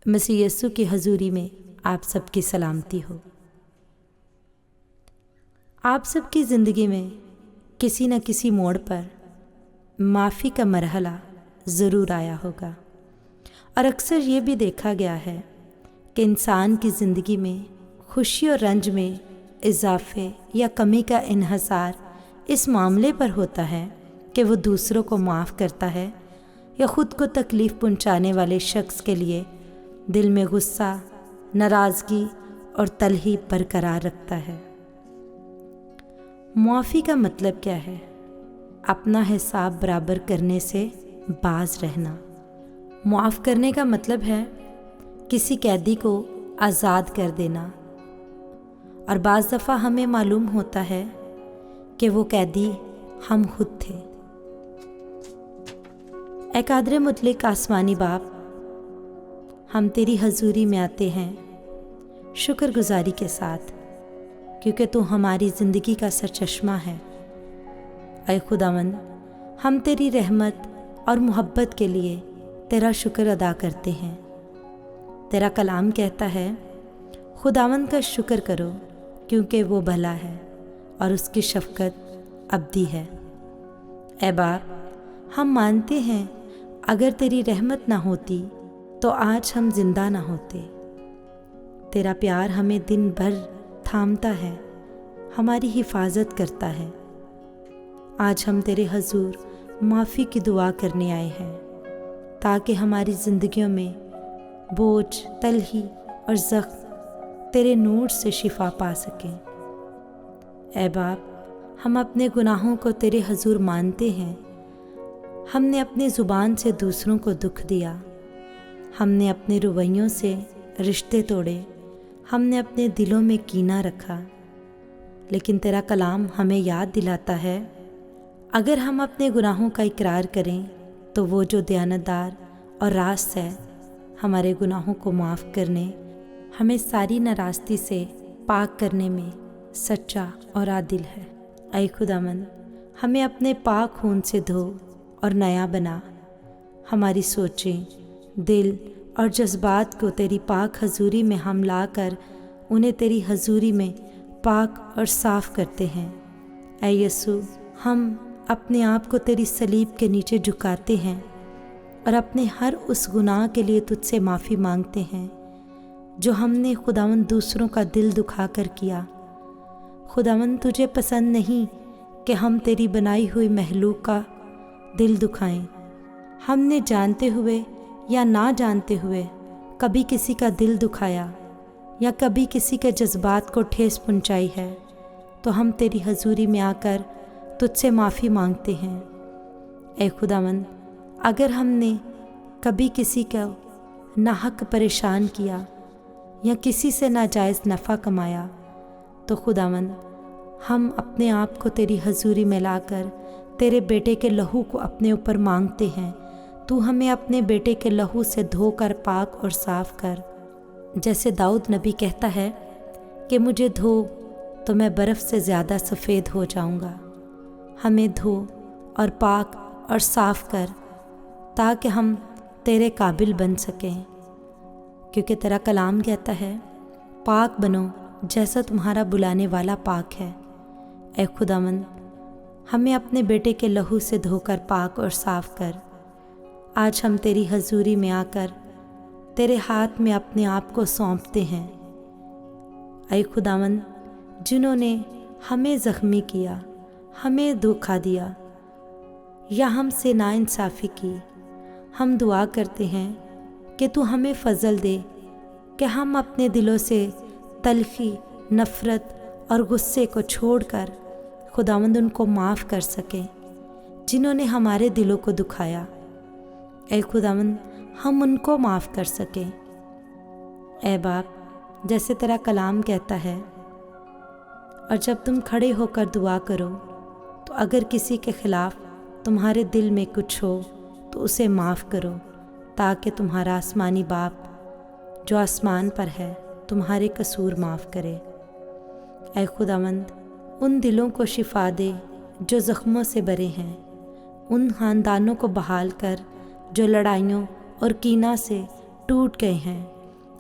مسیح یسوع کی حضوری میں آپ سب کی سلامتی ہو۔ آپ سب کی زندگی میں کسی نہ کسی موڑ پر معافی کا مرحلہ ضرور آیا ہوگا، اور اکثر یہ بھی دیکھا گیا ہے کہ انسان کی زندگی میں خوشی اور رنج میں اضافے یا کمی کا انحصار اس معاملے پر ہوتا ہے کہ وہ دوسروں کو معاف کرتا ہے یا خود کو تکلیف پہنچانے والے شخص کے لیے دل میں غصہ، ناراضگی اور تلخی برقرار رکھتا ہے۔ معافی کا مطلب کیا ہے؟ اپنا حساب برابر کرنے سے باز رہنا۔ معاف کرنے کا مطلب ہے کسی قیدی کو آزاد کر دینا، اور بعض دفعہ ہمیں معلوم ہوتا ہے کہ وہ قیدی ہم خود تھے۔ اے قادر مطلق آسمانی باپ، ہم تیری حضوری میں آتے ہیں شکر گزاری کے ساتھ، کیونکہ تو ہماری زندگی کا سرچشمہ ہے۔ اے خداوند، ہم تیری رحمت اور محبت کے لیے تیرا شکر ادا کرتے ہیں۔ تیرا کلام کہتا ہے خداوند کا شکر کرو کیونکہ وہ بھلا ہے اور اس کی شفقت ابدی ہے۔ اے باپ، ہم مانتے ہیں اگر تیری رحمت نہ ہوتی تو آج ہم زندہ نہ ہوتے۔ تیرا پیار ہمیں دن بھر تھامتا ہے، ہماری حفاظت کرتا ہے۔ آج ہم تیرے حضور معافی کی دعا کرنے آئے ہیں تاکہ ہماری زندگیوں میں بوجھ، تلخی اور زخم تیرے نور سے شفا پا سکیں۔ اے باپ، ہم اپنے گناہوں کو تیرے حضور مانتے ہیں۔ ہم نے اپنی زبان سے دوسروں کو دکھ دیا، ہم نے اپنے رویوں سے رشتے توڑے، ہم نے اپنے دلوں میں کینہ رکھا، لیکن تیرا کلام ہمیں یاد دلاتا ہے اگر ہم اپنے گناہوں کا اقرار کریں تو وہ جو دیانتدار اور راست ہے ہمارے گناہوں کو معاف کرنے، ہمیں ساری ناراستی سے پاک کرنے میں سچا اور عادل ہے۔ اے خداوند، ہمیں اپنے پاک خون سے دھو اور نیا بنا۔ ہماری سوچیں، دل اور جذبات کو تیری پاک حضوری میں ہم لا کر انہیں تیری حضوری میں پاک اور صاف کرتے ہیں۔ اے یسوع، ہم اپنے آپ کو تیری صلیب کے نیچے جھکاتے ہیں اور اپنے ہر اس گناہ کے لیے تجھ سے معافی مانگتے ہیں جو ہم نے خداوند دوسروں کا دل دکھا کر کیا۔ خداوند، تجھے پسند نہیں کہ ہم تیری بنائی ہوئی مخلوق کا دل دکھائیں۔ ہم نے جانتے ہوئے یا نہ جانتے ہوئے کبھی کسی کا دل دکھایا یا کبھی کسی کے جذبات کو ٹھیس پہنچائی ہے تو ہم تیری حضوری میں آ کر تجھ سے معافی مانگتے ہیں۔ اے خداوند، اگر ہم نے کبھی کسی کو ناحق پریشان کیا یا کسی سے ناجائز نفع کمایا تو خداوند، ہم اپنے آپ کو تیری حضوری میں لا کر تیرے بیٹے کے لہو کو اپنے اوپر مانگتے ہیں۔ تو ہمیں اپنے بیٹے کے لہو سے دھو کر پاک اور صاف کر، جیسے داؤد نبی کہتا ہے کہ مجھے دھو تو میں برف سے زیادہ سفید ہو جاؤں گا۔ ہمیں دھو اور پاک اور صاف کر تاکہ ہم تیرے قابل بن سکیں، کیونکہ تیرا کلام کہتا ہے پاک بنو جیسا تمہارا بلانے والا پاک ہے۔ اے خداوند، ہمیں اپنے بیٹے کے لہو سے دھو کر پاک اور صاف کر۔ آج ہم تیری حضوری میں آ کر تیرے ہاتھ میں اپنے آپ کو سونپتے ہیں۔ اے خداوند، جنہوں نے ہمیں زخمی کیا، ہمیں دھوکا دیا یا ہم سے ناانصافی کی، ہم دعا کرتے ہیں کہ تو ہمیں فضل دے کہ ہم اپنے دلوں سے تلخی، نفرت اور غصے کو چھوڑ کر خداوند ان کو معاف کر سکیں جنہوں نے ہمارے دلوں کو دکھایا۔ اے خداوند، ہم ان کو معاف کر سکیں۔ اے باپ، جیسے تیرا کلام کہتا ہے، اور جب تم کھڑے ہو کر دعا کرو تو اگر کسی کے خلاف تمہارے دل میں کچھ ہو تو اسے معاف کرو، تاکہ تمہارا آسمانی باپ جو آسمان پر ہے تمہارے قصور معاف کرے۔ اے خداوند، ان دلوں کو شفا دے جو زخموں سے بھرے ہیں، ان خاندانوں کو بحال کر جو لڑائیوں اور کینہ سے ٹوٹ گئے ہیں،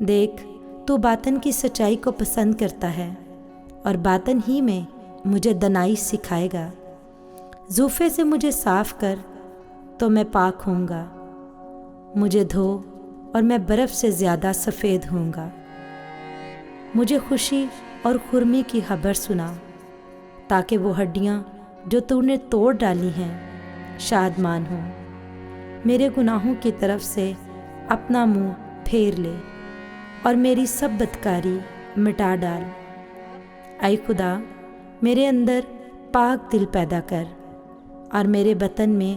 دیکھ تو باطن کی سچائی کو پسند کرتا ہے اور باطن ہی میں مجھے دنائی سکھائے گا۔ زوفے سے مجھے صاف کر تو میں پاک ہوں گا، مجھے دھو اور میں برف سے زیادہ سفید ہوں گا۔ مجھے خوشی اور خرمی کی خبر سنا، تاکہ وہ ہڈیاں جو تو نے توڑ ڈالی ہیں شادمان ہوں۔ میرے گناہوں کی طرف سے اپنا منہ پھیر لے اور میری سب بدکاری مٹا ڈال۔ اے خدا، میرے اندر پاک دل پیدا کر اور میرے باطن میں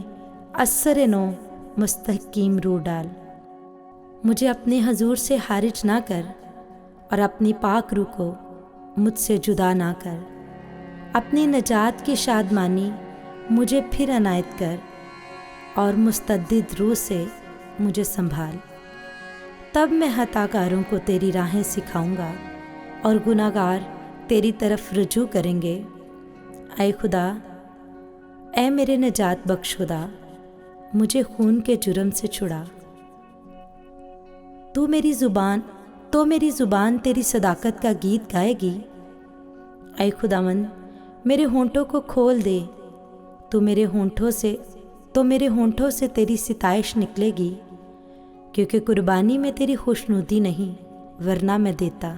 اثر نو مستحکم روح ڈال۔ مجھے اپنے حضور سے خارج نہ کر اور اپنی پاک روح کو مجھ سے جدا نہ کر۔ اپنی نجات کی شادمانی مجھے پھر عنایت کر اور مستعد روح سے مجھے سنبھال۔ تب میں خطا کاروں کو تیری راہیں سکھاؤں گا اور گناہ گار تیری طرف رجوع کریں گے۔ اے خدا، اے میرے نجات بخش خدا، مجھے خون کے جرم سے چھڑا۔ تو میری زبان تیری صداقت کا گیت گائے گی۔ اے خداوند، میرے ہونٹوں کو کھول دے، تو میرے ہونٹوں سے تیری ستائش نکلے گی، کیونکہ قربانی میں تیری خوشنودی نہیں، ورنہ میں دیتا۔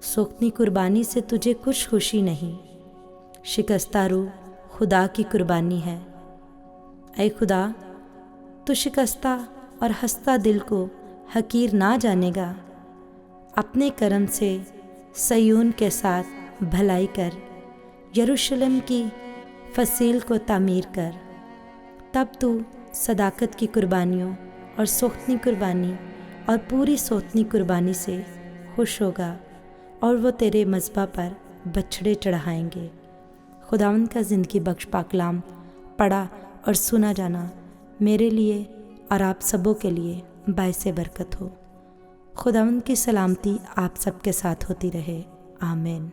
سوختنی قربانی سے تجھے کچھ خوشی نہیں، شکستہ روح خدا کی قربانی ہے۔ اے خدا، تو شکستہ اور ہستہ دل کو حقیر نہ جانے گا۔ اپنے کرم سے صیون کے ساتھ بھلائی کر، یروشلم کی فصیل کو تعمیر کر۔ تب تو صداقت کی قربانیوں اور سوختنی قربانی اور پوری سوختنی قربانی سے خوش ہوگا، اور وہ تیرے مذبح پر بچھڑے چڑھائیں گے۔ خداوند کا زندگی بخش پاک کلام پڑھا اور سنا جانا میرے لیے اور آپ سبوں کے لیے باعث برکت ہو۔ خداوند کی سلامتی آپ سب کے ساتھ ہوتی رہے، آمین۔